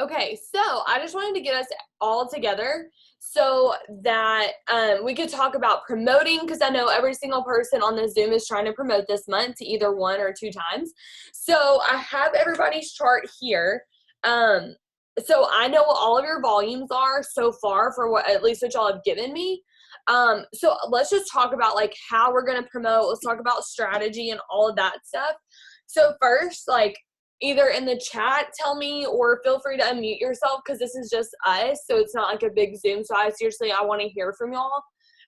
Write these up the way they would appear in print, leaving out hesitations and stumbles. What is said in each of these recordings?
Okay, so I just wanted to get us all together so that we could talk about promoting, because I know every single person on this Zoom is trying to promote this month to either 1 or 2 times. So I have everybody's chart here. So I know what all of your volumes are so far for what at least what y'all have given me. So let's just talk about like how we're going to promote. Let's talk about strategy and all of that stuff. So first, like, either in the chat tell me, or feel free to unmute yourself, because this is just us, so it's not like a big Zoom. So I want to hear from y'all.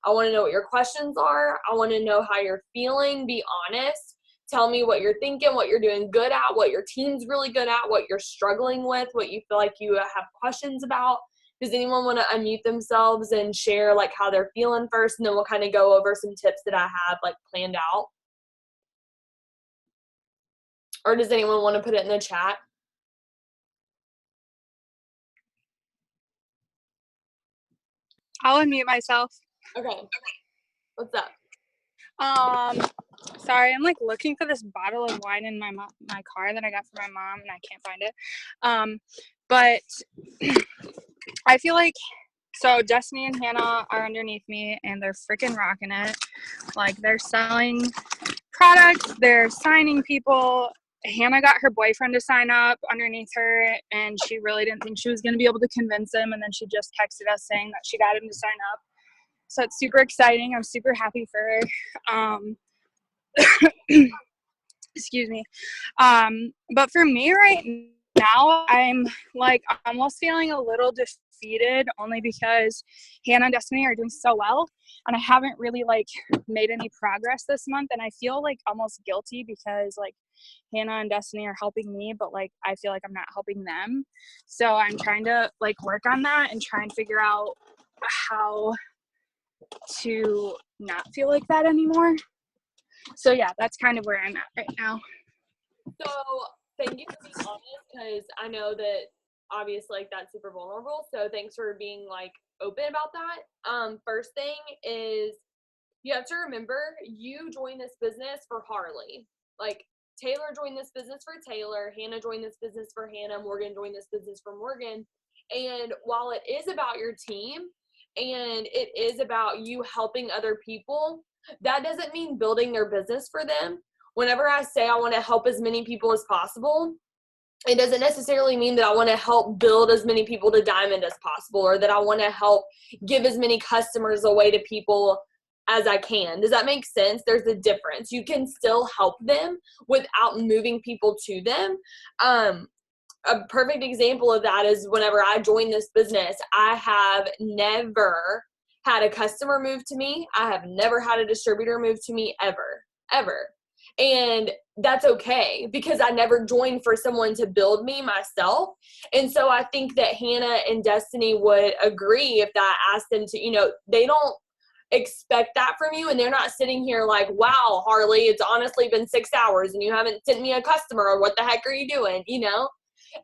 I want to know what your questions are. I want to know how you're feeling. Be honest. Tell me what you're thinking, what you're doing good at, what your team's really good at, what you're struggling with, what you feel like you have questions about. Does anyone want to unmute themselves and share like how they're feeling first, and then we'll kind of go over some tips that I have like planned out? Or does anyone want to put it in the chat? I'll unmute myself. Okay. What's up? Sorry, I'm like looking for this bottle of wine in my car that I got from my mom, and I can't find it. But I feel like, so Destiny and Hannah are underneath me, and they're freaking rocking it. Like, they're selling products, they're signing people. Hannah got her boyfriend to sign up underneath her, and she really didn't think she was going to be able to convince him, and then she just texted us saying that she got him to sign up. So it's super exciting. I'm super happy for her. Excuse me. But for me right now, I'm like almost feeling a little defeated, only because Hannah and Destiny are doing so well, and I haven't really like made any progress this month, and I feel like almost guilty because like Hannah and Destiny are helping me, but like I feel like I'm not helping them. So I'm trying to like work on that and try and figure out how to not feel like that anymore. So yeah, that's kind of where I'm at right now. So thank you for being honest, because I know that obviously like that's super vulnerable. So thanks for being like open about that. First thing is you have to remember you joined this business for Harley. Like Taylor joined this business for Taylor, Hannah joined this business for Hannah, Morgan joined this business for Morgan. And while it is about your team and it is about you helping other people, that doesn't mean building their business for them. Whenever I say I want to help as many people as possible, it doesn't necessarily mean that I want to help build as many people to Diamond as possible, or that I want to help give as many customers away to people as I can. Does that make sense? There's a difference. You can still help them without moving people to them. A perfect example of that is whenever I joined this business, I have never had a customer move to me. I have never had a distributor move to me ever. And that's okay, because I never joined for someone to build me myself. And so I think that Hannah and Destiny would agree if I asked them to, they don't expect that from you, and they're not sitting here like, wow, Harley, it's honestly been 6 hours and you haven't sent me a customer, or what the heck are you doing,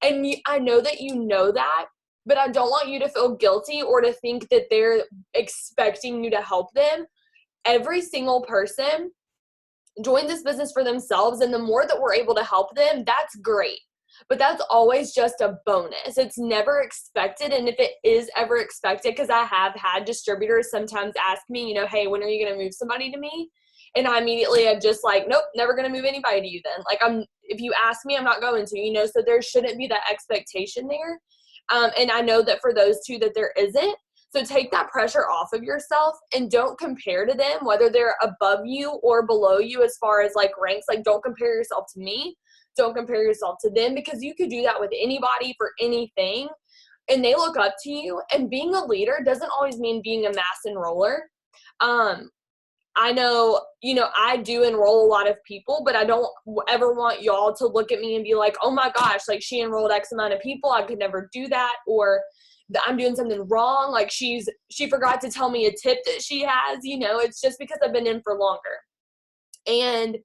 And I know that you know that, but I don't want you to feel guilty or to think that they're expecting you to help them. Every single person joined this business for themselves, and the more that we're able to help them, that's great. But that's always just a bonus. It's never expected. And if it is ever expected, because I have had distributors sometimes ask me, hey, when are you going to move somebody to me? And I immediately am just like, nope, never going to move anybody to you then. Like, if you ask me, I'm not going to, so there shouldn't be that expectation there. And I know that for those two that there isn't. So take that pressure off of yourself and don't compare to them, whether they're above you or below you as far as like ranks. Like, don't compare yourself to me. Don't compare yourself to them, because you could do that with anybody for anything, and they look up to you. And being a leader doesn't always mean being a mass enroller. I know, I do enroll a lot of people, but I don't ever want y'all to look at me and be like, oh my gosh, like she enrolled X amount of people, I could never do that, or I'm doing something wrong. Like she forgot to tell me a tip that she has, it's just because I've been in for longer. And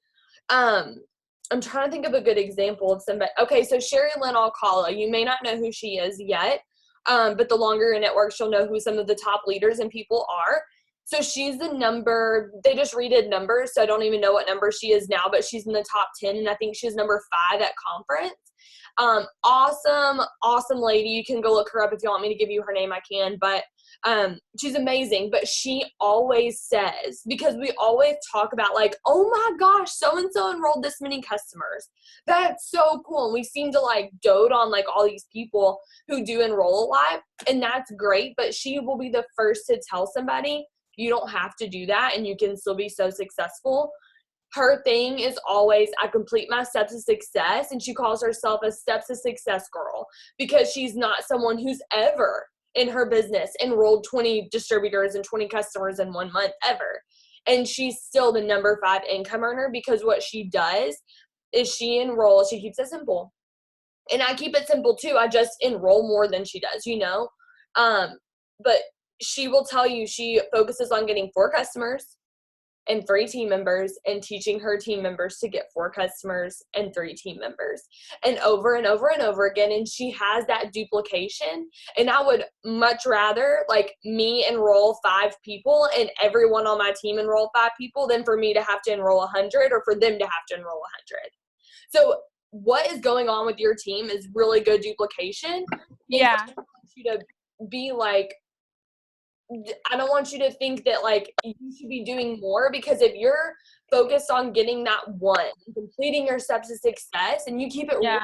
I'm trying to think of a good example of somebody. Okay, so Sherry Lynn Alcala, you may not know who she is yet, but the longer your network, you'll know who some of the top leaders and people are. So she's the number, they just redid numbers, so I don't even know what number she is now, but she's in the top 10, and I think she's number 5 at conference. Awesome lady. You can go look her up if you want me to give you her name, I can, but she's amazing. But she always says, because we always talk about like, oh my gosh, so-and-so enrolled this many customers. That's so cool. And we seem to like dote on like all these people who do enroll a lot, and that's great. But she will be the first to tell somebody, you don't have to do that and you can still be so successful. Her thing is always, I complete my steps to success, and she calls herself a steps to success girl because she's not someone who's ever in her business enrolled 20 distributors and 20 customers in 1 month ever. And she's still the number 5 income earner because what she does is she enrolls, she keeps it simple. And I keep it simple too. I just enroll more than she does, you know? But she will tell you she focuses on getting 4 customers and 3 team members, and teaching her team members to get 4 customers and 3 team members, and over and over and over again. And she has that duplication. And I would much rather like me enroll 5 people and everyone on my team enroll 5 people than for me to have to enroll 100 or for them to have to enroll 100. So what is going on with your team is really good duplication. Yeah. I want you to be like, I don't want you to think that like you should be doing more, because if you're focused on getting that one, completing your steps to success, and you keep it really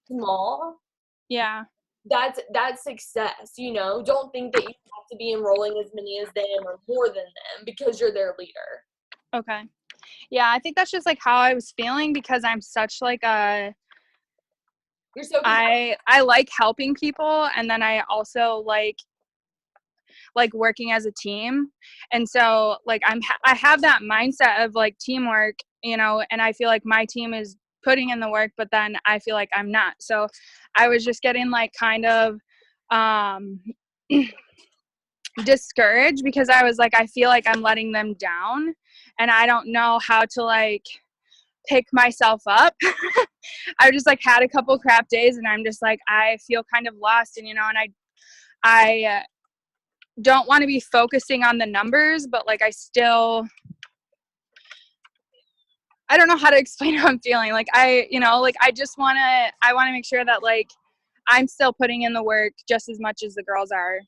small, that's success. You know, don't think that you have to be enrolling as many as them or more than them because you're their leader. Okay. Yeah, I think that's just like how I was feeling, because I'm such like a You're so I like helping people, and then I also like working as a team. And so like I have that mindset of like teamwork, you know, and I feel like my team is putting in the work, but then I feel like I'm not. So I was just getting like kind of discouraged, because I was like, I feel like I'm letting them down, and I don't know how to like pick myself up. I just like had a couple crap days, and I'm just like, I feel kind of lost, and you know, and I don't want to be focusing on the numbers, but like I don't know how to explain how I'm feeling. Like I want to make sure that like I'm still putting in the work just as much as the girls are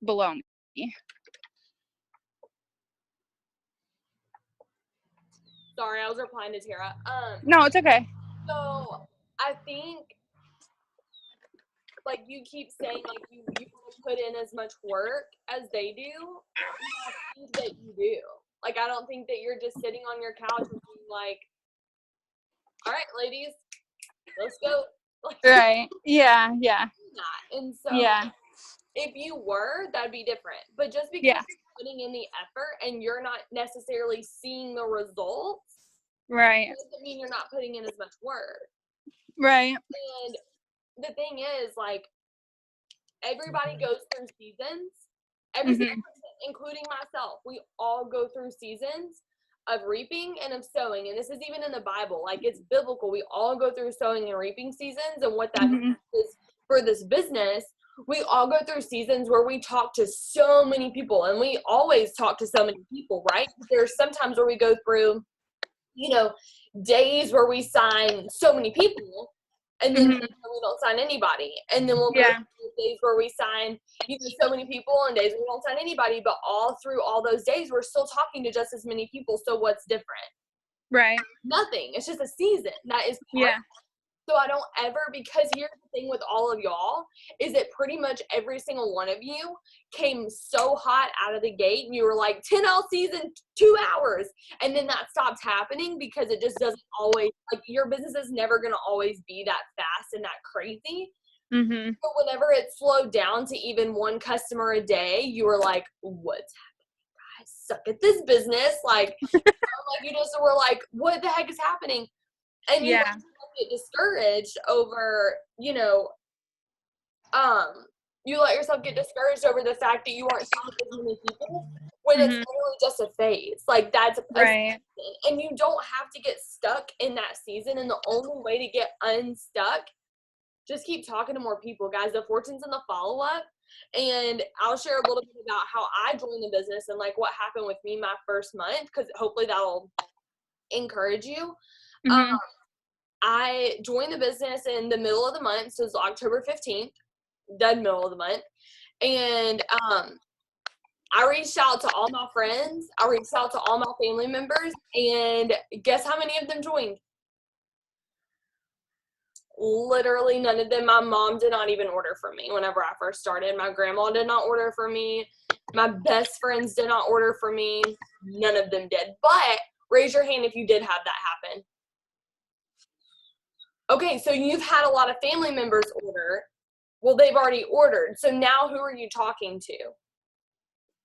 below me. Sorry, I was replying to Tara. No, it's okay. So I think like you keep saying like you put in as much work as they do. I think that you do. Like I don't think that you're just sitting on your couch and being like, all right, ladies, let's go. Like, Right. Yeah. Yeah. not. And so Yeah. if you were, that'd be different. But just because Yeah. you're putting in the effort and you're not necessarily seeing the results, Right. doesn't mean you're not putting in as much work. Right. And the thing is, like, everybody goes through seasons. Every single person, including myself, we all go through seasons of reaping and of sowing. And this is even in the Bible. Like, it's biblical. We all go through sowing and reaping seasons. And what that means is, for this business, we all go through seasons where we talk to so many people. And we always talk to so many people, right? There's sometimes where we go through, you know, days where we sign so many people, and then we don't sign anybody. And then we'll go through days where we sign, you know, so many people, and days where we don't sign anybody. But all through all those days, we're still talking to just as many people. So what's different? Right. Nothing. It's just a season. That is part. Yeah. So I don't ever, because here's the thing with all of y'all, is that pretty much every single one of you came so hot out of the gate, and you were like, 10L season, 2 hours. And then that stops happening because it just doesn't always, like, your business is never going to always be that fast and that crazy. But whenever it slowed down to even 1 customer a day, you were like, what's happening? I suck at this business. Like, you just were like, what the heck is happening? And you let yourself get discouraged over, you know, you let yourself get discouraged over the fact that you aren't seeing as many people when it's literally just a phase. Like, that's right. And you don't have to get stuck in that season. And the only way to get unstuck, just keep talking to more people, guys. The fortune's in the follow-up. And I'll share a little bit about how I joined the business and like what happened with me my first month, because hopefully that'll encourage you. I joined the business in the middle of the month, so it's October 15th, dead middle of the month. And I reached out to all my friends. I reached out to all my family members. And guess how many of them joined? Literally none of them. My mom did not even order from me whenever I first started. My grandma did not order for me. My best friends did not order for me. None of them did. But raise your hand if you did have that happen. Okay, so you've had a lot of family members order. Well, they've already ordered. So now who are you talking to?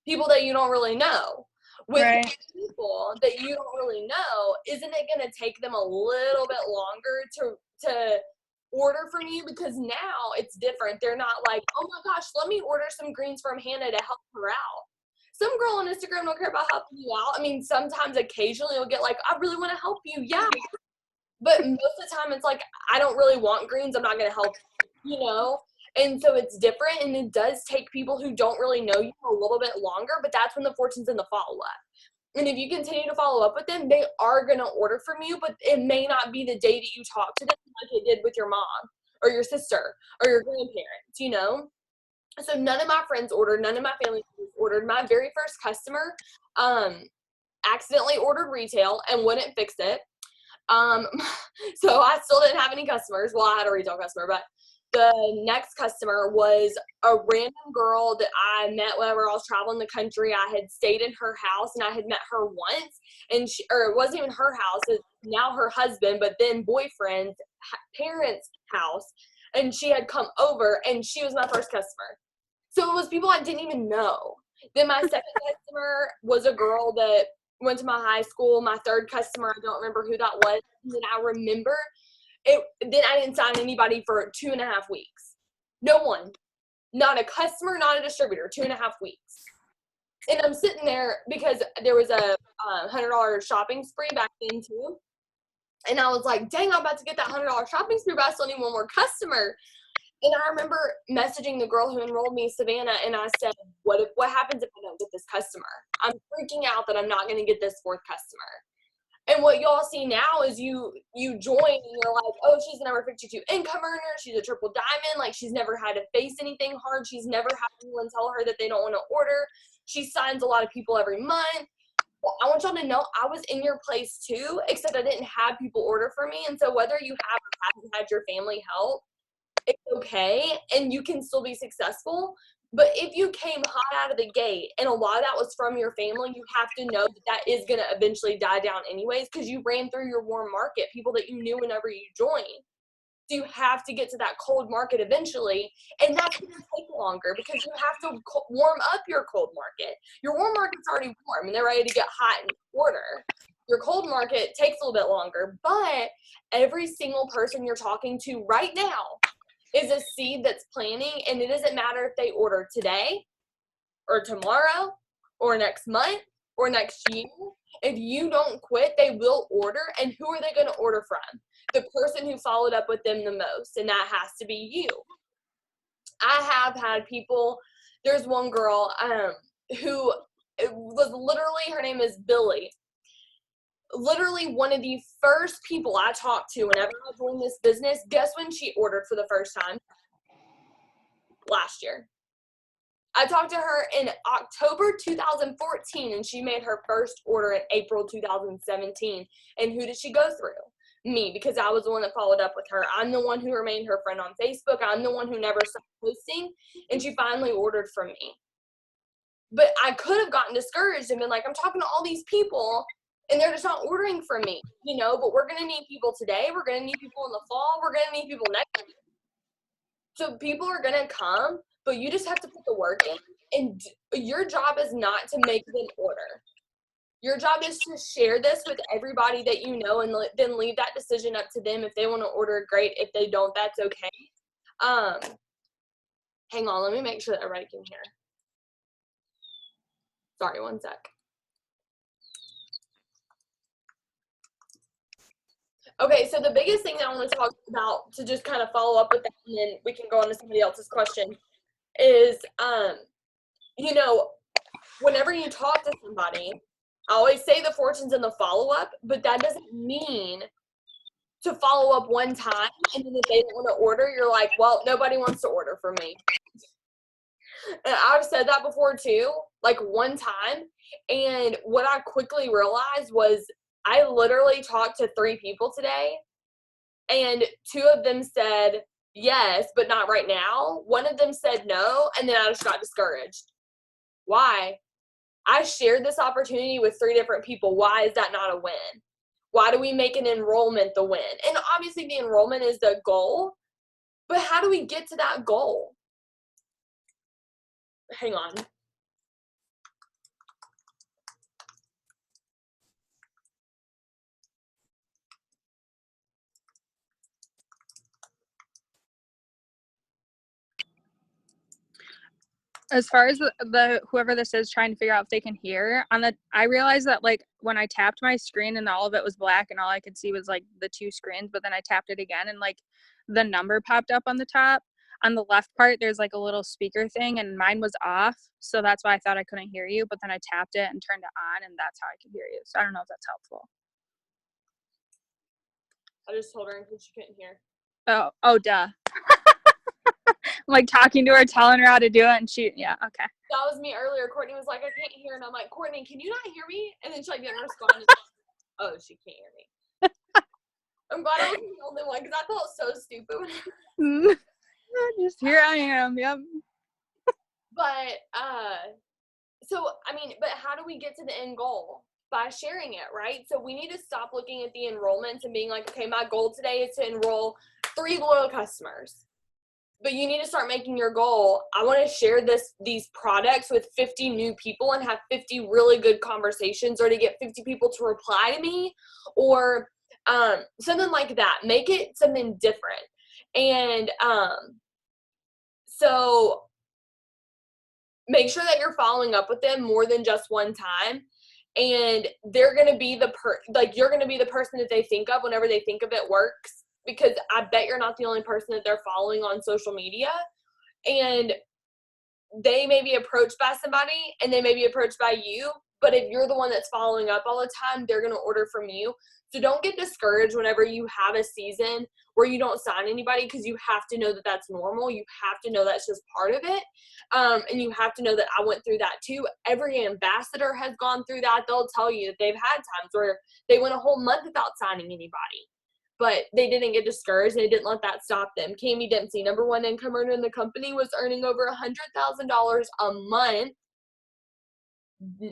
People that you don't really know. With Right. people that you don't really know, isn't it going to take them a little bit longer to order from you? Because now it's different. They're not like, oh my gosh, let me order some greens from Hannah to help her out. Some girl on Instagram don't care about helping you out. I mean, sometimes occasionally you'll get like, I really want to help you. Yeah. But most of the time it's like, I don't really want greens. I'm not going to help you, you know? And so it's different, and it does take people who don't really know you a little bit longer, but that's when the fortune's in the follow-up. And if you continue to follow up with them, they are going to order from you, but it may not be the day that you talk to them like it did with your mom or your sister or your grandparents, you know? So none of my friends ordered, none of my family members ordered. My very first customer accidentally ordered retail and wouldn't fix it. So I still didn't have any customers. Well, I had a retail customer, but the next customer was a random girl that I met whenever I was traveling the country. I had stayed in her house, and I had met her once, and it wasn't even her house. It's now her husband, but then boyfriend's parents' house, and she had come over, and she was my first customer. So it was people I didn't even know. Then my second customer was a girl that went to my high school. My third customer, I don't remember who that was. And then I remember then I didn't sign anybody for 2.5 weeks. No one. Not a customer, not a distributor. 2.5 weeks. And I'm sitting there because there was a $100 shopping spree back then too. And I was like, dang, I'm about to get that $100 shopping spree, but I still need one more customer. And I remember messaging the girl who enrolled me, Savannah, and I said, what happens if I don't get this customer? I'm freaking out that I'm not going to get this fourth customer. And what y'all see now is you join and you're like, oh, she's a number 52 income earner. She's a triple diamond. Like, she's never had to face anything hard. She's never had anyone tell her that they don't want to order. She signs a lot of people every month. Well, I want y'all to know I was in your place too, except I didn't have people order for me. And so whether you have or haven't had your family help, it's okay. And you can still be successful. But if you came hot out of the gate and a lot of that was from your family, you have to know that is going to eventually die down anyways, because you ran through your warm market, people that you knew whenever you joined. So you have to get to that cold market eventually, and that's going to take longer because you have to warm up your cold market. Your warm market's already warm and they're ready to get hot and order. Your cold market takes a little bit longer, but every single person you're talking to right now is a seed that's planting, and it doesn't matter if they order today or tomorrow or next month or next year. If you don't quit, they will order. And who are they going to order from? The person who followed up with them the most, and that has to be you. I have had people, there's one girl who was literally, her name is Billy. Literally one of the first people I talked to whenever I joined this business. Guess when she ordered for the first time? Last year. I talked to her in October 2014, and she made her first order in April 2017. And who did she go through? Me, because I was the one that followed up with her. I'm the one who remained her friend on Facebook. I'm the one who never stopped posting, and she finally ordered from me. But I could have gotten discouraged and been like, I'm talking to all these people, and they're just not ordering from me, you know, but we're going to need people today. We're going to need people in the fall. We're going to need people next week. So people are going to come, but you just have to put the work in. And your job is not to make them order. Your job is to share this with everybody that you know, and then leave that decision up to them. If they want to order, great. If they don't, that's okay. Hang on. Let me make sure that everybody can hear. Sorry, one sec. Okay, so the biggest thing that I want to talk about, to just kind of follow up with that, and then we can go on to somebody else's question, is, you know, whenever you talk to somebody, I always say the fortune's in the follow-up, but that doesn't mean to follow up one time, and then if they don't want to order, you're like, well, nobody wants to order from me. And I've said that before too, like one time. And what I quickly realized was I literally talked to 3 people today, and 2 of them said yes, but not right now. One of them said no, and then I just got discouraged. Why? I shared this opportunity with 3 different people. Why is that not a win? Why do we make an enrollment the win? And obviously the enrollment is the goal, but how do we get to that goal? Hang on. As far as the whoever this is trying to figure out if they can hear I realized that like when I tapped my screen and all of it was black and all I could see was like the 2 screens, but then I tapped it again and like the number popped up on the top. On the left part there's like a little speaker thing and mine was off, so that's why I thought I couldn't hear you, but then I tapped it and turned it on and that's how I could hear you. So I don't know if that's helpful. I just told her in case she couldn't hear. Oh duh. I'm like talking to her, telling her how to do it, and yeah, okay. That was me earlier. Courtney was like, I can't hear, and I'm like, Courtney, can you not hear me? And then she like didn't respond. Oh, she can't hear me. I'm glad I was the only one because I felt so stupid. Just here I am. Yep. But so I mean, but how do we get to the end goal? By sharing it, right? So we need to stop looking at the enrollments and being like, okay, my goal today is to enroll 3 loyal customers. But you need to start making your goal. I want to share these products with 50 new people and have 50 really good conversations, or to get 50 people to reply to me, or something like that. Make it something different. And so make sure that you're following up with them more than just one time. And they're going to be you're going to be the person that they think of whenever they think of it works. Because I bet you're not the only person that they're following on social media. And they may be approached by somebody and they may be approached by you. But if you're the one that's following up all the time, they're going to order from you. So don't get discouraged whenever you have a season where you don't sign anybody, because you have to know that that's normal. You have to know that's just part of it. And you have to know that I went through that too. Every ambassador has gone through that. They'll tell you that they've had times where they went a whole month without signing anybody. But they didn't get discouraged. They didn't let that stop them. Cami Dempsey, number 1 income earner in the company, was earning over $100,000 a month.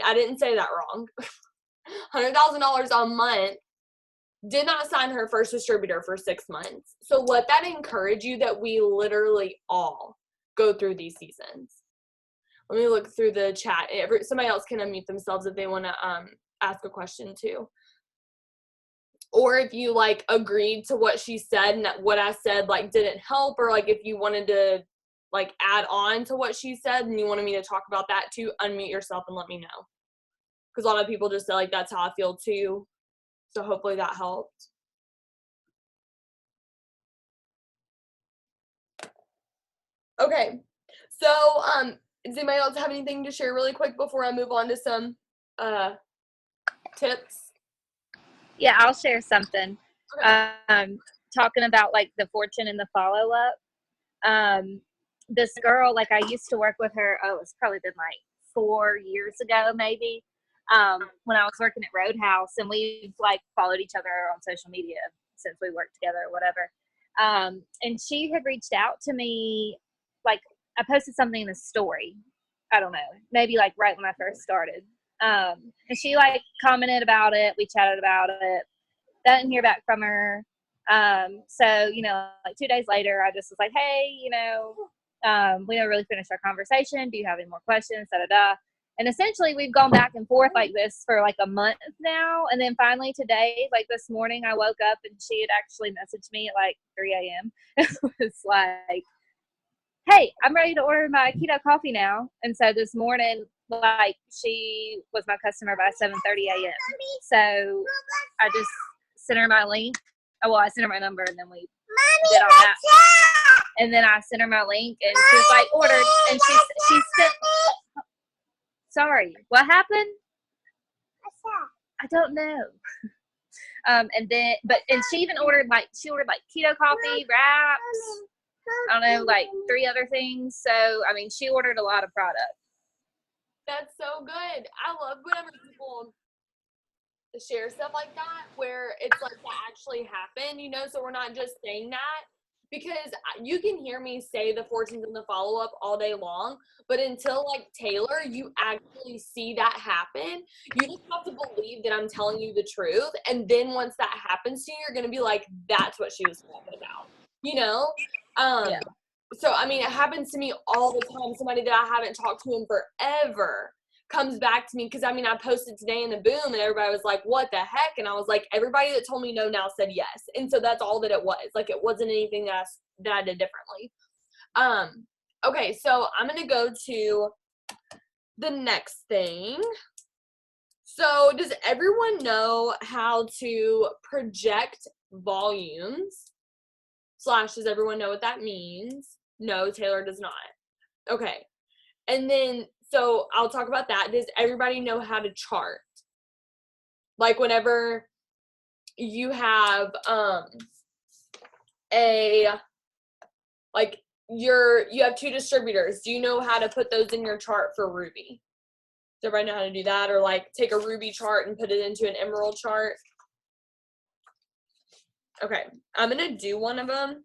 I didn't say that wrong. $100,000 a month. Did not sign her first distributor for 6 months. So let that encourage you that we literally all go through these seasons. Let me look through the chat. Somebody else can unmute themselves if they want to ask a question too. Or if you like agreed to what she said and that what I said like didn't help, or like if you wanted to like add on to what she said and you wanted me to talk about that too, unmute yourself and let me know. Because a lot of people just say like that's how I feel too. So hopefully that helped. Okay. So does anybody else have anything to share really quick before I move on to some tips? Yeah, I'll share something. Okay. Talking about like the fortune and the follow up. This girl, like I used to work with her. Oh, it's probably been like 4 years ago, maybe. When I was working at Roadhouse, and we've like followed each other on social media since we worked together or whatever. And she had reached out to me, like I posted something in a story. I don't know, maybe like right when I first started. And she like commented about it. We chatted about it. Didn't hear back from her. So, you know, like 2 days later, I just was like, hey, you know, we never really finished our conversation. Do you have any more questions? Da, da, da. And essentially we've gone back and forth like this for like a month now. And then finally today, like this morning, I woke up and she had actually messaged me at like 3 a.m. It was like, hey, I'm ready to order my keto coffee now. And so this morning, like she was my customer by 7:30 a.m. So I just sent her my link. Oh, well, I sent her my number and then we did all that. And then I sent her my link and she was like ordered. And she sent. Sorry, what happened? I don't know. And she even ordered like keto coffee, wraps, I don't know, like 3 other things. So, I mean, she ordered a lot of product. That's so good. I love whenever people share stuff like that where it's like that actually happened, so we're not just saying that, because you can hear me say the fortunes and the follow-up all day long, but until like Taylor, you actually see that happen, you just have to believe that I'm telling you the truth. And then once that happens to you, you're gonna be like, that's what she was talking about, Yeah. So I mean, it happens to me all the time. Somebody that I haven't talked to in forever comes back to me, because I mean, I posted today in the boom and everybody was like, what the heck? And I was like, everybody that told me no now said yes. And so that's all that it was. Like, it wasn't anything that I did differently. Okay, so I'm gonna go to the next thing. So does everyone know how to project volumes? / does everyone know what that means? No, Taylor does not. Okay. And then, so I'll talk about that. Does everybody know how to chart? Like whenever you have you have 2 distributors, do you know how to put those in your chart for Ruby? Does everybody know how to do that? Or like take a Ruby chart and put it into an Emerald chart? Okay, I'm gonna do one of them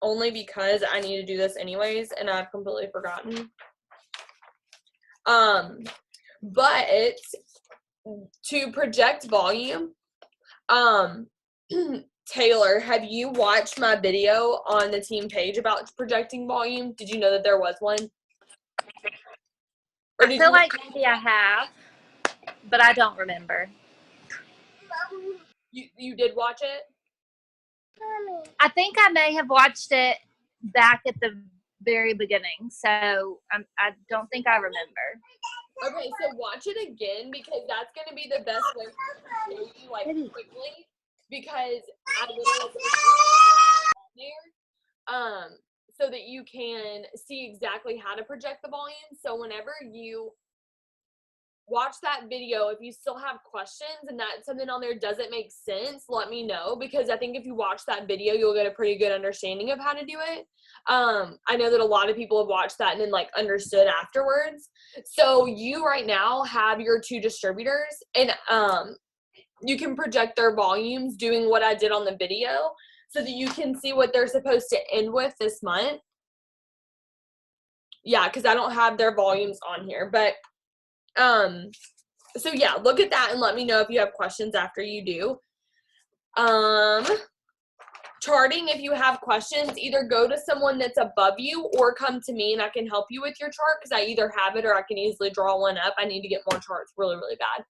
only because I need to do this anyways and I've completely forgotten. But to project volume, Taylor, have you watched my video on the team page about projecting volume? Did you know that there was one? Or I feel like maybe I have, but I don't remember. You did watch it? I think I may have watched it back at the very beginning, so I don't think I remember. Okay, so watch it again, because that's going to be the best way to show you like quickly, because I literally there so that you can see exactly how to project the volume. So whenever you watch that video, if you still have questions and that something on there doesn't make sense, let me know, because I think if you watch that video, you'll get a pretty good understanding of how to do it. I know that a lot of people have watched that and then like understood afterwards. So you right now have your 2 distributors, and you can project their volumes doing what I did on the video so that you can see what they're supposed to end with this month. Yeah, because I don't have their volumes on here, but so yeah, look at that and let me know if you have questions after you do. Charting, if you have questions, either go to someone that's above you or come to me and I can help you with your chart, because I either have it or I can easily draw one up. I need to get more charts really, really bad.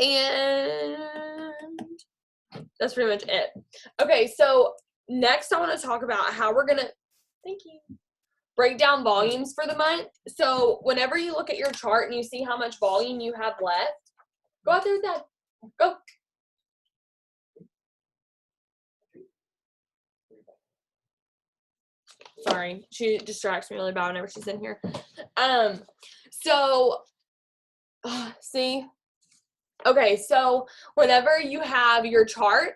And that's pretty much it. Okay, so next I want to talk about how we're gonna break down volumes for the month. So whenever you look at your chart and you see how much volume you have left, go out there with that. Go. Sorry, she distracts me really bad whenever she's in here. See? Okay, so whenever you have your chart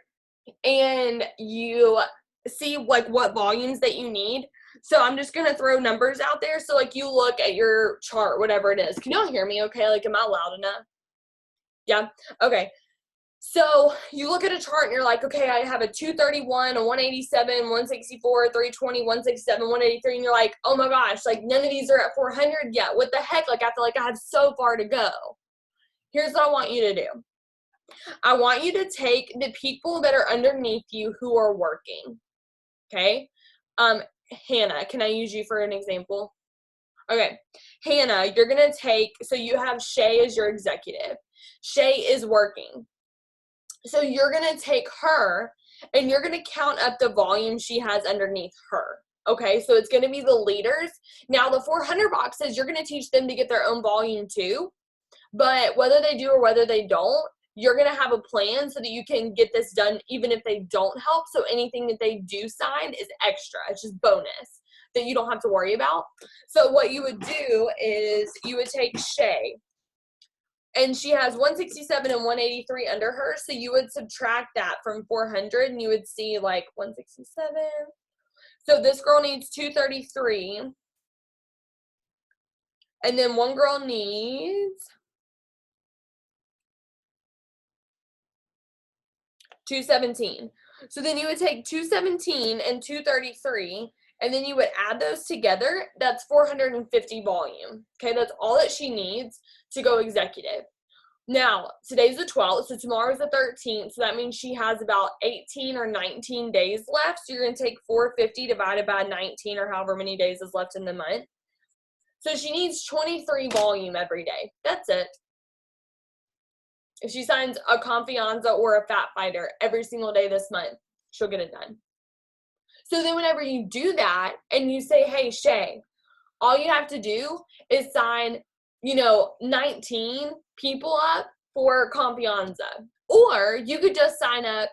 and you see like what volumes that you need, so I'm just going to throw numbers out there. So like you look at your chart, whatever it is. Can y'all hear me okay? Like, am I loud enough? Yeah? Okay. So you look at a chart and you're like, okay, I have a 231, a 187, 164, 320, 167, 183. And you're like, oh my gosh, like none of these are at 400 yet. What the heck? Like I feel like I have so far to go. Here's what I want you to do. I want you to take the people that are underneath you who are working. Okay. Hannah, can I use you for an example? Okay. Hannah, you're going to take, so you have Shay as your executive. Shay is working. So you're going to take her and you're going to count up the volume she has underneath her. Okay, so it's going to be the leaders. Now, the 400 boxes, you're going to teach them to get their own volume too. But whether they do or whether they don't, you're going to have a plan so that you can get this done even if they don't help. So anything that they do sign is extra. It's just bonus that you don't have to worry about. So what you would do is you would take Shay. and she has 167 and 183 under her, so you would subtract that from 400 and you would see like 167. So this girl needs 233, and then one girl needs 217. So then you would take 217 and 233, and then you would add those together. That's 450 volume. Okay, that's all that she needs to go executive. Now, today's the 12th, so tomorrow's the 13th, so that means she has about 18 or 19 days left. So you're going to take 450 divided by 19, or however many days is left in the month. So she needs 23 volume every day. That's it. If she signs a Confianza or a Fat Fighter every single day this month, she'll get it done. So then whenever you do that and you say, hey, Shay, all you have to do is sign, 19 people up for Confianza. Or you could just sign up,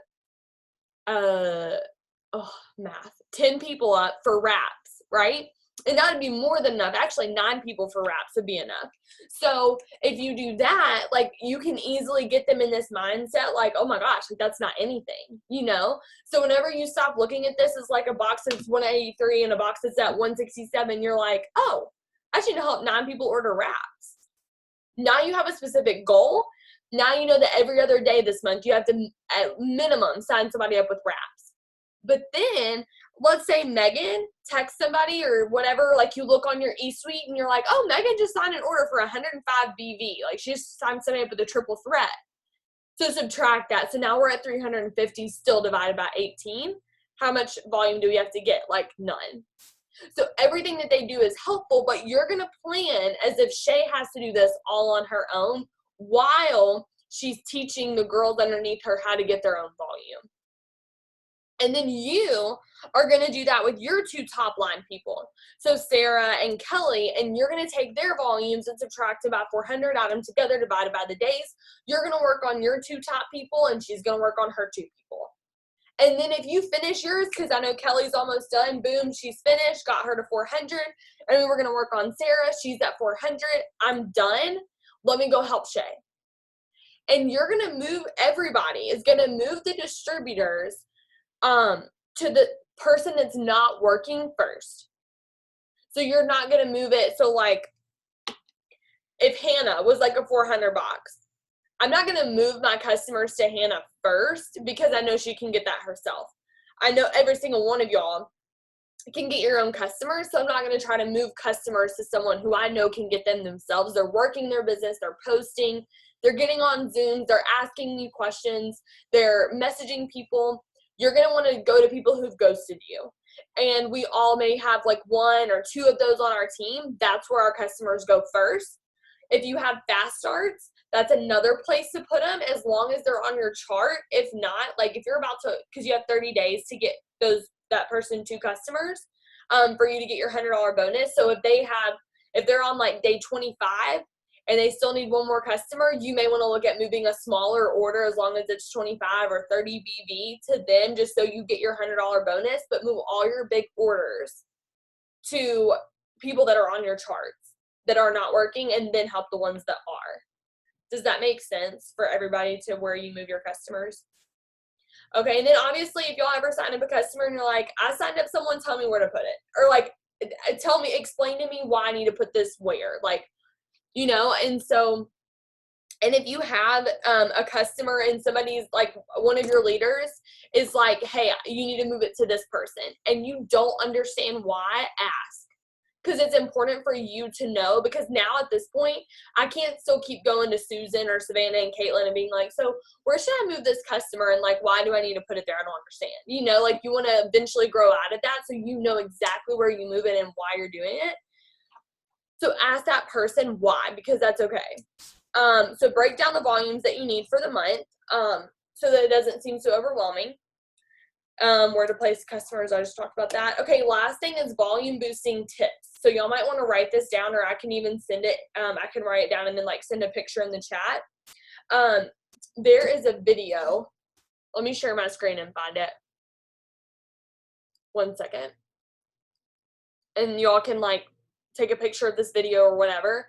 10 people up for wraps, right? And that would be more than enough. Actually, 9 people for wraps would be enough. So if you do that, like, you can easily get them in this mindset, like, oh my gosh, like, that's not anything, So whenever you stop looking at this as like a box that's 183 and a box that's at 167, you're like, oh, I should help 9 people order wraps. Now you have a specific goal. Now you know that every other day this month you have to, at minimum, sign somebody up with wraps. But then, let's say Megan texts somebody or whatever, like you look on your eSuite and you're like, oh, Megan just signed an order for 105 BV. Like, she just signed somebody up with a triple threat. So subtract that. So now we're at 350 still divided by 18. How much volume do we have to get? Like, none. So everything that they do is helpful, but you're going to plan as if Shay has to do this all on her own while she's teaching the girls underneath her how to get their own volume. And then you are going to do that with your 2 top line people. So Sarah and Kelly, and you're going to take their volumes and subtract about 400, add them together, divided by the days. You're going to work on your 2 top people, and she's going to work on her 2 people. And then if you finish yours, because I know Kelly's almost done, boom, she's finished, got her to 400. And then we're going to work on Sarah. She's at 400. I'm done. Let me go help Shay. And you're going to move, everybody is going to move the distributors to the person that's not working first. So you're not going to move it. So like if Hannah was like a 400 box, I'm not going to move my customers to Hannah first because I know she can get that herself. I know every single one of y'all can get your own customers, so I'm not going to try to move customers to someone who I know can get them themselves. They're working their business, they're posting, they're getting on Zooms, they're asking me questions, they're messaging people. You're going to want to go to people who've ghosted you. And we all may have like 1 or 2 of those on our team. That's where our customers go first. If you have fast starts, that's another place to put them as long as they're on your chart. If not, like if you're about to, because you have 30 days to get that person 2 customers for you to get your $100 bonus. So if they're on like day 25 and they still need 1 more customer, you may want to look at moving a smaller order as long as it's 25 or 30 BV to them, just so you get your $100 bonus, but move all your big orders to people that are on your charts that are not working, and then help the ones that are. Does that make sense for everybody to where you move your customers? Okay, and then obviously if y'all ever sign up a customer and you're like, I signed up someone, tell me where to put it. Or like, explain to me why I need to put this where. Like, and so, and if you have a customer and somebody's like, one of your leaders is like, hey, you need to move it to this person, and you don't understand why, ask. Because it's important for you to know, because now at this point, I can't still keep going to Susan or Savannah and Caitlin and being like, so where should I move this customer, and like, why do I need to put it there? I don't understand. Like, you want to eventually grow out of that so you know exactly where you move it and why you're doing it. So ask that person why, because that's okay. So break down the volumes that you need for the month so that it doesn't seem so overwhelming. Where to place customers, I just talked about that. Okay, last thing is volume boosting tips. So y'all might want to write this down, or I can even send it. I can write it down and then like send a picture in the chat. There is a video. Let me share my screen and find it. 1 second. And y'all can like take a picture of this video or whatever.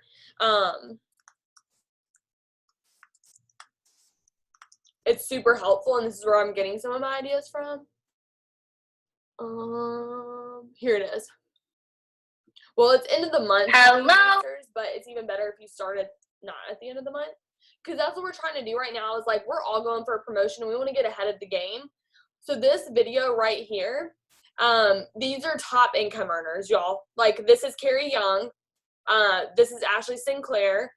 it's super helpful, and this is where I'm getting some of my ideas from. Here it is. Well, it's end of the month, but it's even better if you started not at the end of the month, because that's what we're trying to do right now. Is like we're all going for a promotion, and we want to get ahead of the game. So this video right here, these are top income earners, y'all. Like this is Carrie Young, this is Ashley Sinclair.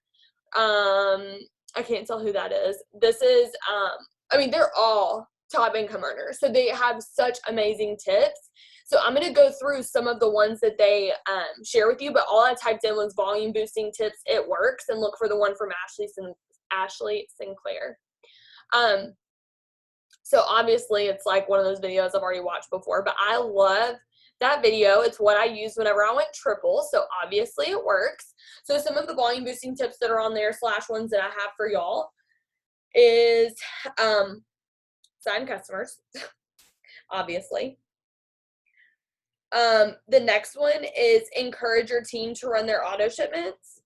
I can't tell who that is. This is, I mean, they're all top income earners. So they have such amazing tips. So I'm going to go through some of the ones that they share with you, but all I typed in was volume boosting tips. It works, and look for the one from Ashley Sinclair. So obviously it's like one of those videos I've already watched before, but I love that video. It's what I use whenever I went triple, so obviously it works. So some of the volume boosting tips that are on there / ones that I have for y'all is sign customers, obviously. The next one is encourage your team to run their auto shipments.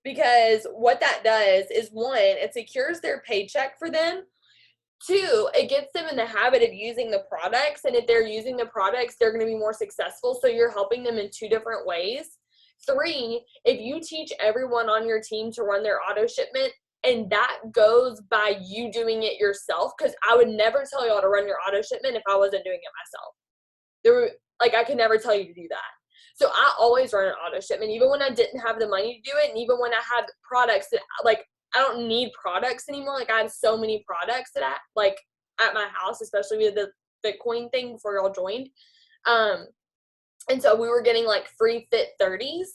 Because what that does is, one, it secures their paycheck for them. 2, it gets them in the habit of using the products, and if they're using the products, they're going to be more successful, so you're helping them in 2 different ways. 3, if you teach everyone on your team to run their auto shipment, and that goes by you doing it yourself, because I would never tell y'all to run your auto shipment if I wasn't doing it myself. I could never tell you to do that. So I always run an auto shipment, even when I didn't have the money to do it, and even when I had products that, like, I don't need products anymore. Like, I have so many products that at my house, especially with the Bitcoin thing before y'all joined. And so we were getting like free Fit 30s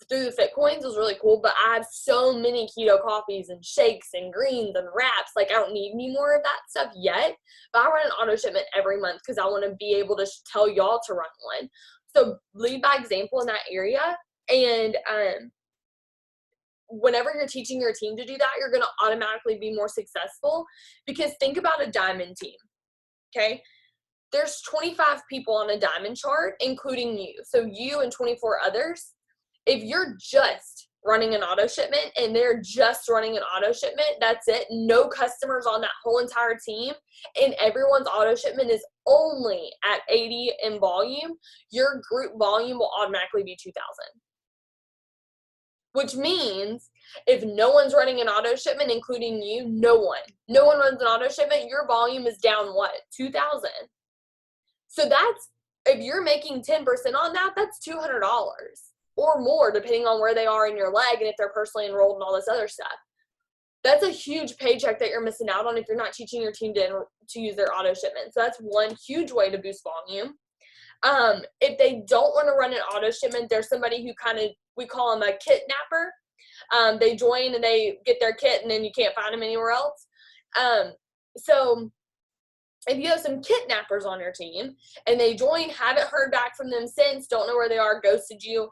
through the Fit coins. It was really cool, but I have so many keto coffees and shakes and greens and wraps. Like, I don't need any more of that stuff yet, but I run an auto shipment every month because I want to be able to tell y'all to run one. So lead by example in that area. And whenever you're teaching your team to do that, you're going to automatically be more successful, because think about a diamond team. Okay. There's 25 people on a diamond chart, including you. So you and 24 others. If you're just running an auto shipment and they're just running an auto shipment, that's it. No customers on that whole entire team, and everyone's auto shipment is only at 80 in volume, your group volume will automatically be 2,000. Which means if no one's running an auto shipment, including you, no one runs an auto shipment, your volume is down what? 2,000. So that's, if you're making 10% on that, that's $200 or more, depending on where they are in your leg and if they're personally enrolled and all this other stuff. That's a huge paycheck that you're missing out on if you're not teaching your team to use their auto shipment. So that's one huge way to boost volume. If they don't want to run an auto shipment, there's somebody who we call them a kidnapper. They join and they get their kit, and then you can't find them anywhere else. So if you have some kidnappers on your team and they join, haven't heard back from them since, don't know where they are, ghosted you,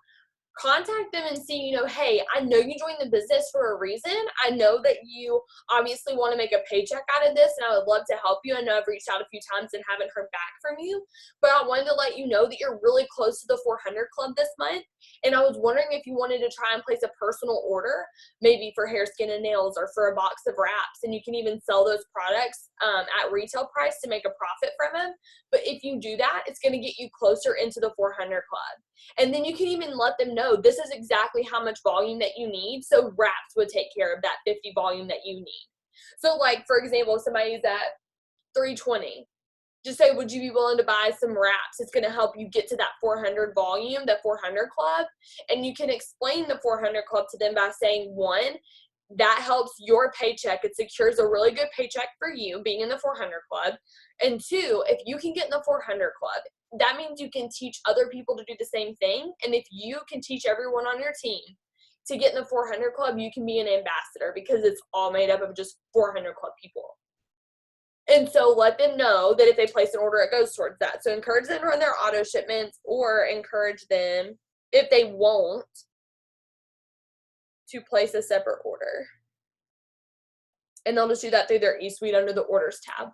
contact them and see, hey, I know you joined the business for a reason. I know that you obviously want to make a paycheck out of this, and I would love to help you. I know I've reached out a few times and haven't heard back from you, but I wanted to let you know that you're really close to the 400 club this month, and I was wondering if you wanted to try and place a personal order, maybe for hair, skin, and nails, or for a box of wraps, and you can even sell those products at retail price to make a profit from them. But if you do that, it's going to get you closer into the 400 club. And then you can even let them know this is exactly how much volume that you need. So wraps would take care of that 50 volume that you need. So like, for example, if somebody's at 320, just say, would you be willing to buy some wraps? It's going to help you get to that 400 volume, that 400 club. And you can explain the 400 club to them by saying, one, that helps your paycheck. It secures a really good paycheck for you being in the 400 club. And 2, if you can get in the 400 club, that means you can teach other people to do the same thing. And if you can teach everyone on your team to get in the 400 club, you can be an ambassador, because it's all made up of just 400 club people. And so let them know that if they place an order, it goes towards that. So encourage them to run their auto shipments, or encourage them, if they won't, to place a separate order. And they'll just do that through their eSuite under the orders tab.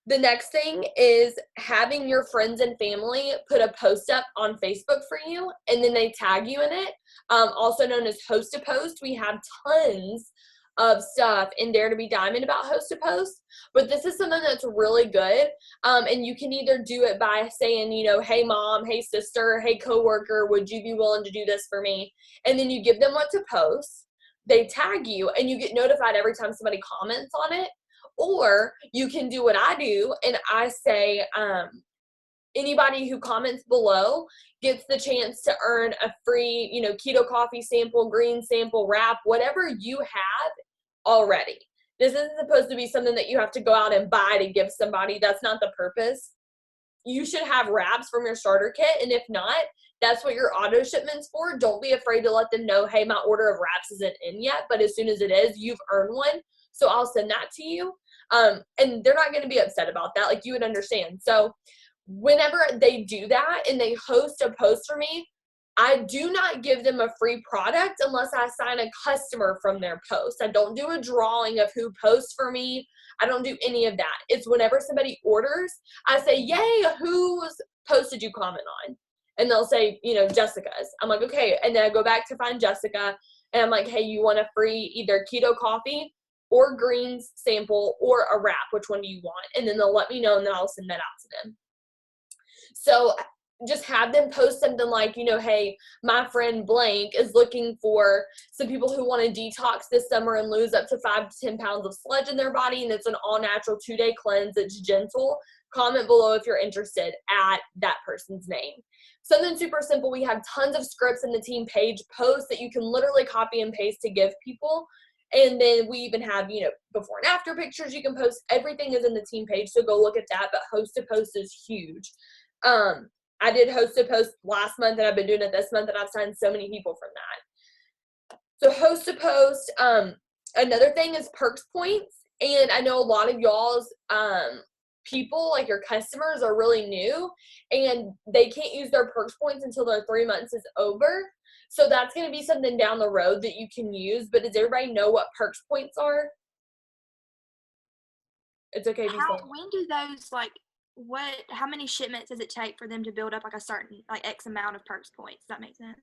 The next thing is having your friends and family put a post up on Facebook for you, and then they tag you in it. Also known as Host a Post. We have tons of stuff in Dare to be Diamond about Host a Post, but this is something that's really good. And you can either do it by saying, you know, hey mom, hey sister, hey coworker, would you be willing to do this for me? And then you give them what to post. They tag you, and you get notified every time somebody comments on it. Or you can do what I do, and I say, anybody who comments below gets the chance to earn a free, you know, keto coffee sample, green sample, wrap, whatever you have already. This isn't supposed to be something that you have to go out and buy to give somebody. That's not the purpose. You should have wraps from your starter kit, and if not, that's what your auto shipment's for. Don't be afraid to let them know, hey, my order of wraps isn't in yet, but as soon as it is, you've earned one, so I'll send that to you. And they're not going to be upset about that. Like, you would understand. So whenever they do that and they host a post for me, I do not give them a free product unless I sign a customer from their post. I don't do a drawing of who posts for me. I don't do any of that. It's whenever somebody orders, I say, yay, whose post did you comment on? And they'll say, you know, Jessica's. I'm like, okay. And then I go back to find Jessica, and I'm like, hey, you want a free either keto coffee or greens sample or a wrap? Which one do you want? And then they'll let me know, and then I'll send that out to them. So just have them post something like, you know, hey, my friend blank is looking for some people who want to detox this summer and lose up to 5 to 10 pounds of sludge in their body, and it's an all-natural 2-day cleanse. It's gentle. Comment below if you're interested. Add that person's name. Something super simple. We have tons of scripts in the team page posts that you can literally copy and paste to give people. And then we even have, you know, before and after pictures you can post. Everything is in the team page, so go look at that. But Host a Post is huge. I did Host a Post last month, and I've been doing it this month, and I've signed so many people from that. So Host a Post. Another thing is perks points. And I know a lot of y'all's people, like your customers, are really new, and they can't use their perks points until their 3 months is over. So that's going to be something down the road that you can use. But does everybody know what perks points are? It's okay if you say. When do those, like, how many shipments does it take for them to build up like a certain, like, X amount of perks points? Does that make sense?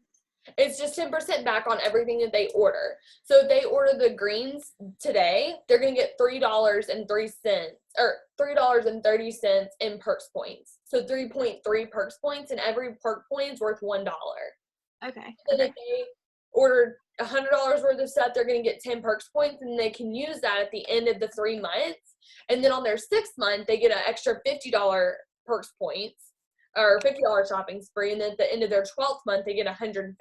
It's just 10% back on everything that they order. So if they order the greens today, they're going to get $3.03 or $3.30 in perks points. So 3.3 perks points, and every perk point is worth $1. Okay. And if they order $100 worth of stuff, they're going to get 10 perks points, and they can use that at the end of the 3 months. And then on their 6th month, they get an extra $50 perks points or $50 shopping spree. And then at the end of their 12th month, they get $150.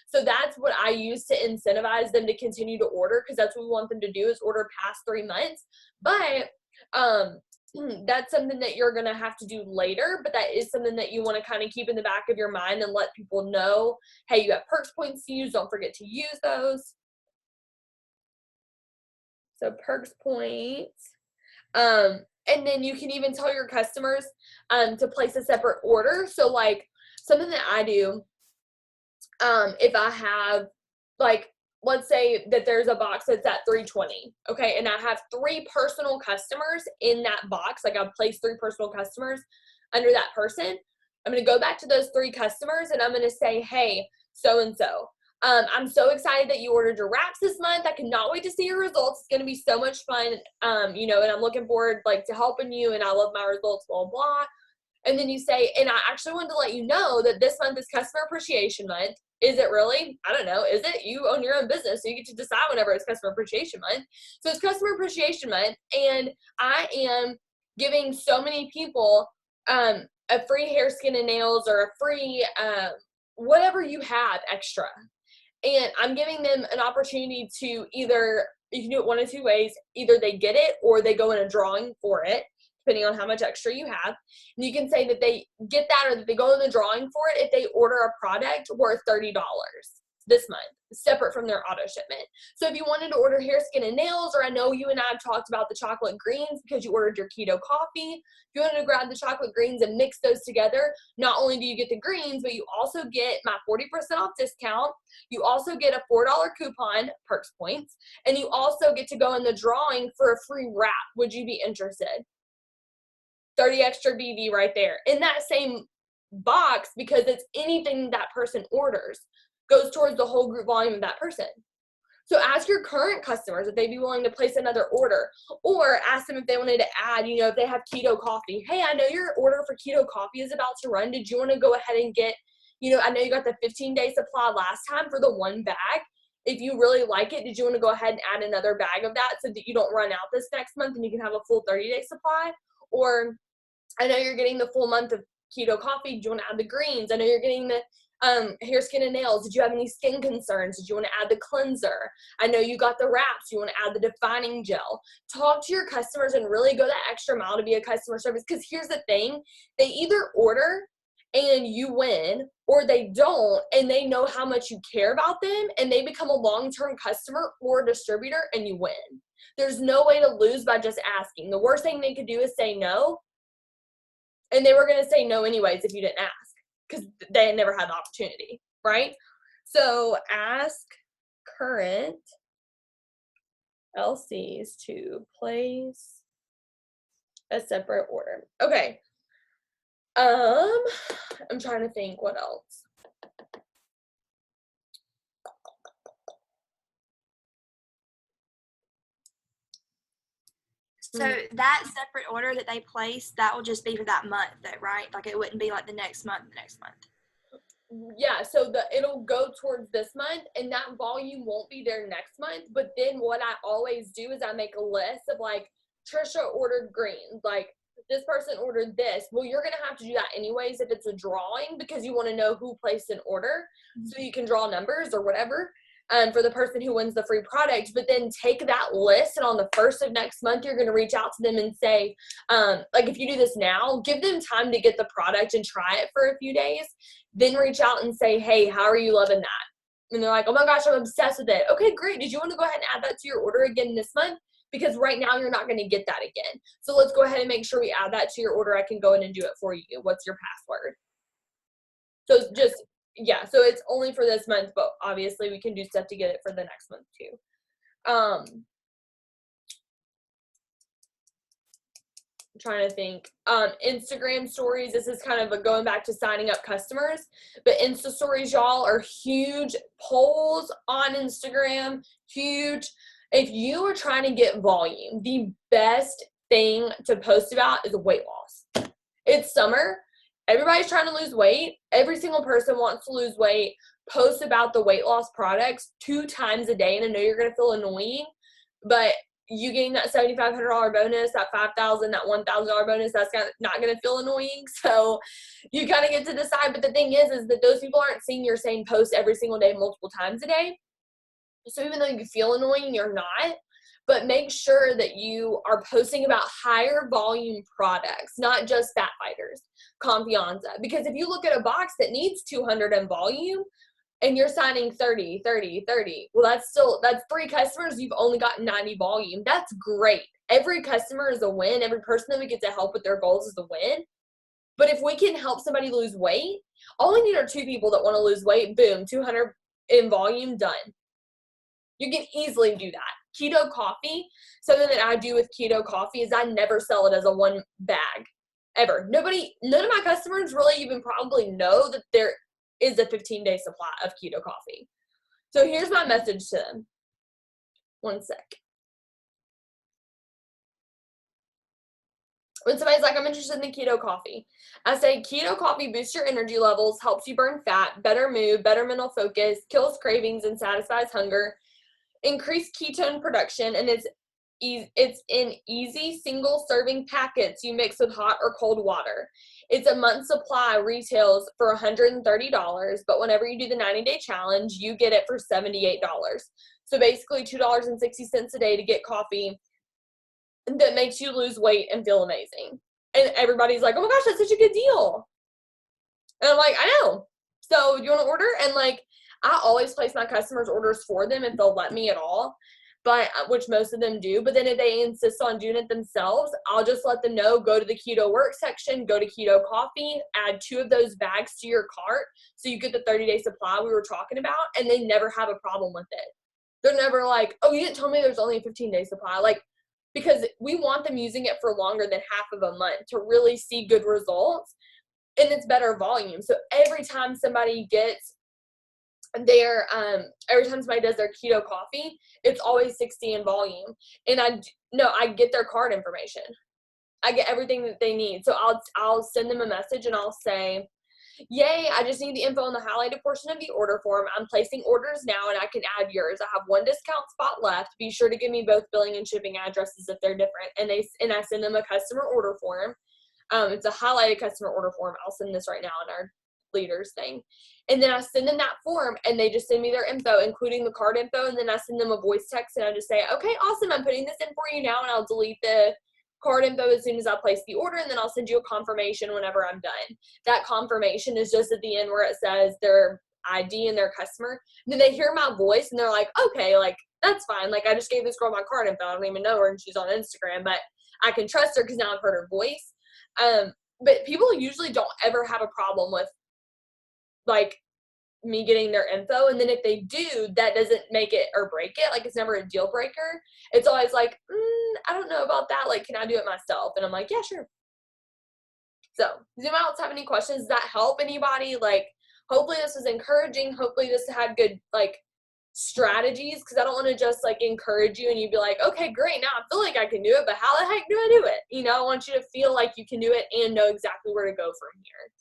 So that's what I use to incentivize them to continue to order, because that's what we want them to do, is order past 3 months. But that's something that you're going to have to do later, but that is something that you want to kind of keep in the back of your mind and let people know, hey, you have perks points to use. Don't forget to use those. So perks points. And then you can even tell your customers to place a separate order. So like something that I do, if I have, like, let's say that there's a box that's at $3.20, okay, and I have 3 personal customers in that box, like I've placed 3 personal customers under that person. I'm going to go back to those 3 customers, and I'm going to say, hey, so-and-so, I'm so excited that you ordered your wraps this month. I cannot wait to see your results. It's going to be so much fun, you know, and I'm looking forward, like, to helping you, and I love my results, blah, blah. And then you say, and I actually wanted to let you know that this month is Customer Appreciation Month. Is it really? I don't know. Is it? You own your own business, so you get to decide whenever it's Customer Appreciation Month. So it's Customer Appreciation Month, and I am giving so many people a free hair, skin, and nails, or a free whatever you have extra. And I'm giving them an opportunity to either, you can do it one of 2 ways. Either they get it or they go in a drawing for it, depending on how much extra you have. And you can say that they get that or that they go in the drawing for it if they order a product worth $30 this month, separate from their auto shipment. So if you wanted to order hair, skin, and nails, or I know you and I have talked about the chocolate greens because you ordered your keto coffee, if you wanted to grab the chocolate greens and mix those together, not only do you get the greens, but you also get my 40% off discount. You also get a $4 coupon, perks points, and you also get to go in the drawing for a free wrap. Would you be interested? 30 extra BV right there. In that same box, because it's anything that person orders goes towards the whole group volume of that person. So ask your current customers if they'd be willing to place another order, or ask them if they wanted to add, if they have keto coffee. Hey, I know your order for keto coffee is about to run. Did you want to go ahead and get, I know you got the 15-day supply last time for the one bag. If you really like it, did you want to go ahead and add another bag of that so that you don't run out this next month and you can have a full 30-day supply? Or I know you're getting the full month of keto coffee. Do you want to add the greens? I know you're getting the hair, skin, and nails. Did you have any skin concerns? Did you want to add the cleanser? I know you got the wraps. You want to add the defining gel. Talk to your customers and really go that extra mile to be a customer service. Because here's the thing. They either order and you win, or they don't and they know how much you care about them and they become a long-term customer or distributor and you win. There's no way to lose by just asking. The worst thing they could do is say no. And they were going to say no anyways if you didn't ask, because they had never had the opportunity, right? So ask current LCs to place a separate order. Okay. I'm trying to think what else. So that separate order that they place, that will just be for that month though, right? Like it wouldn't be like the next month. Yeah, so it'll go towards this month and that volume won't be there next month. But then what I always do is I make a list of like, Trisha ordered greens, like this person ordered this. Well, you're going to have to do that anyways if it's a drawing, because you want to know who placed an order so you can draw numbers or whatever. For the person who wins the free product. But then take that list and on the 1st of next month, you're going to reach out to them and say, like if you do this now, give them time to get the product and try it for a few days. Then reach out and say, hey, how are you loving that? And they're like, oh my gosh, I'm obsessed with it. Okay, great. Did you want to go ahead and add that to your order again this month? Because right now you're not going to get that again. So let's go ahead and make sure we add that to your order. I can go in and do it for you. What's your password? So just, yeah, so it's only for this month, but obviously we can do stuff to get it for the next month too. I'm trying to think. Instagram stories, this is kind of going back to signing up customers, but Insta stories, y'all, are huge. Polls on Instagram, huge. If you are trying to get volume, the best thing to post about is weight loss. It's summer. Everybody's trying to lose weight. Every single person wants to lose weight. Post about the weight loss products 2 times a day. And I know you're going to feel annoying, but you getting that $7,500 bonus, that $5,000, that $1,000 bonus, that's not going to feel annoying. So you kind of get to decide. But the thing is that those people aren't seeing your same post every single day, multiple times a day. So even though you feel annoying, you're not. But make sure that you are posting about higher volume products, not just Fat Fighters, Confianza. Because if you look at a box that needs 200 in volume and you're signing 30, well, that's 3 customers. You've only got 90 volume. That's great. Every customer is a win. Every person that we get to help with their goals is a win. But if we can help somebody lose weight, all we need are 2 people that want to lose weight. Boom, 200 in volume, done. You can easily do that. Keto coffee, something that I do with keto coffee is I never sell it as a 1 bag, ever. None of my customers really even probably know that there is a 15-day supply of keto coffee. So here's my message to them. One sec. When somebody's like, I'm interested in the keto coffee, I say keto coffee boosts your energy levels, helps you burn fat, better mood, better mental focus, kills cravings and satisfies hunger, increase ketone production, and it's in easy single serving packets you mix with hot or cold water. It's a month supply, retails for $130, but whenever you do the 90-day challenge, you get it for $78. So basically $2.60 a day to get coffee that makes you lose weight and feel amazing. And everybody's like, oh my gosh, that's such a good deal. And I'm like, I know. So you want to order? And like, I always place my customers' orders for them if they'll let me at all, but which most of them do. But then if they insist on doing it themselves, I'll just let them know, go to the keto work section, go to keto coffee, add 2 of those bags to your cart so you get the 30-day supply we were talking about, and they never have a problem with it. They're never like, oh, you didn't tell me there's only a 15-day supply. Like, because we want them using it for longer than half of a month to really see good results, and it's better volume. So every time somebody gets every time somebody does their keto coffee, it's always 60 in volume. And I get their card information. I get everything that they need. So I'll send them a message and I'll say, yay, I just need the info on the highlighted portion of the order form. I'm placing orders now and I can add yours. I have one discount spot left. Be sure to give me both billing and shipping addresses if they're different. And I send them a customer order form. It's a highlighted customer order form. I'll send this right now in our leaders thing. And then I send them that form and they just send me their info, including the card info. And then I send them a voice text and I just say, okay, awesome. I'm putting this in for you now. And I'll delete the card info as soon as I place the order. And then I'll send you a confirmation whenever I'm done. That confirmation is just at the end where it says their ID and their customer. And then they hear my voice and they're like, okay, like that's fine. Like I just gave this girl my card info. I don't even know her and she's on Instagram, but I can trust her because now I've heard her voice. But people usually don't ever have a problem with like me getting their info. And then if they do, that doesn't make it or break it. Like it's never a deal breaker. It's always like, I don't know about that. Like, can I do it myself? And I'm like, yeah, sure. So does anyone else have any questions? Does that help anybody? Like, hopefully this was encouraging. Hopefully this had good, like, strategies, because I don't want to just like encourage you and you'd be like, okay, great, now I feel like I can do it, but how the heck do I do it? You know, I want you to feel like you can do it and know exactly where to go from here.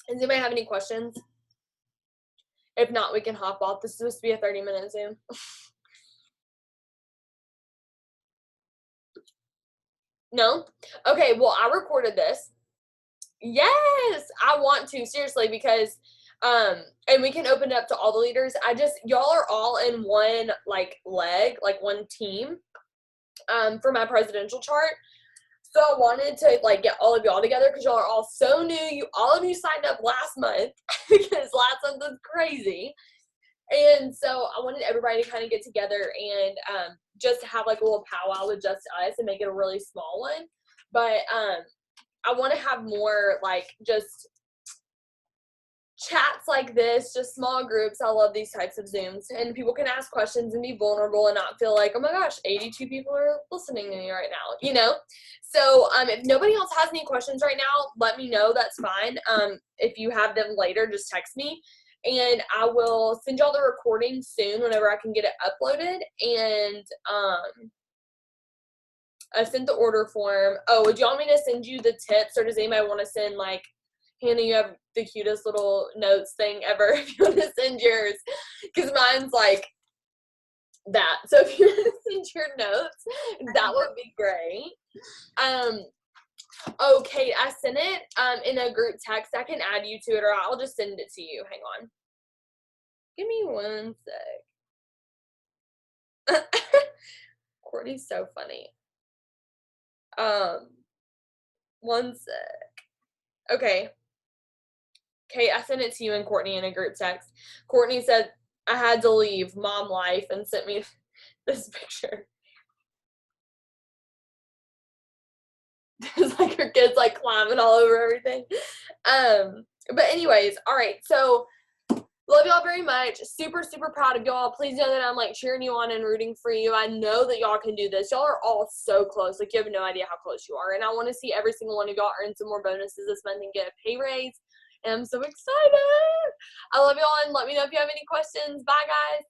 Does anybody have any questions? If not, we can hop off. This is supposed to be a 30-minute Zoom. No? Okay, well, I recorded this. Yes, I want to, seriously, because and we can open it up to all the leaders. Y'all are all in one like leg, like one team for my presidential chart. So I wanted to like get all of y'all together because y'all are all so new. All of you signed up last month because last month was crazy. And so I wanted everybody to kind of get together and just have like a little powwow with just us and make it a really small one. But I want to have more like just chats like this, just small groups. I love these types of Zooms. And people can ask questions and be vulnerable and not feel like, oh my gosh, 82 people are listening to me right now, you know? So if nobody else has any questions right now, let me know. That's fine. If you have them later, just text me. And I will send y'all the recording soon whenever I can get it uploaded. And I sent the order form. Oh, would you want me to send you the tips, or does anybody want to send, like, Hannah, you have the cutest little notes thing ever if you want to send yours, because mine's like that. So if you want to send your notes, that would be great. Okay, I sent it in a group text. I can add you to it, or I'll just send it to you. Hang on. Give me one sec. Courtney's so funny. One sec. Okay. Kate, I sent it to you and Courtney in a group text. Courtney said I had to leave mom life and sent me this picture. It's like her kids like climbing all over everything. But anyways, all right. So love y'all very much. Super, super proud of y'all. Please know that I'm like cheering you on and rooting for you. I know that y'all can do this. Y'all are all so close. Like you have no idea how close you are. And I want to see every single one of y'all earn some more bonuses this month and get a pay raise. And I'm so excited. I love y'all, and let me know if you have any questions. Bye, guys.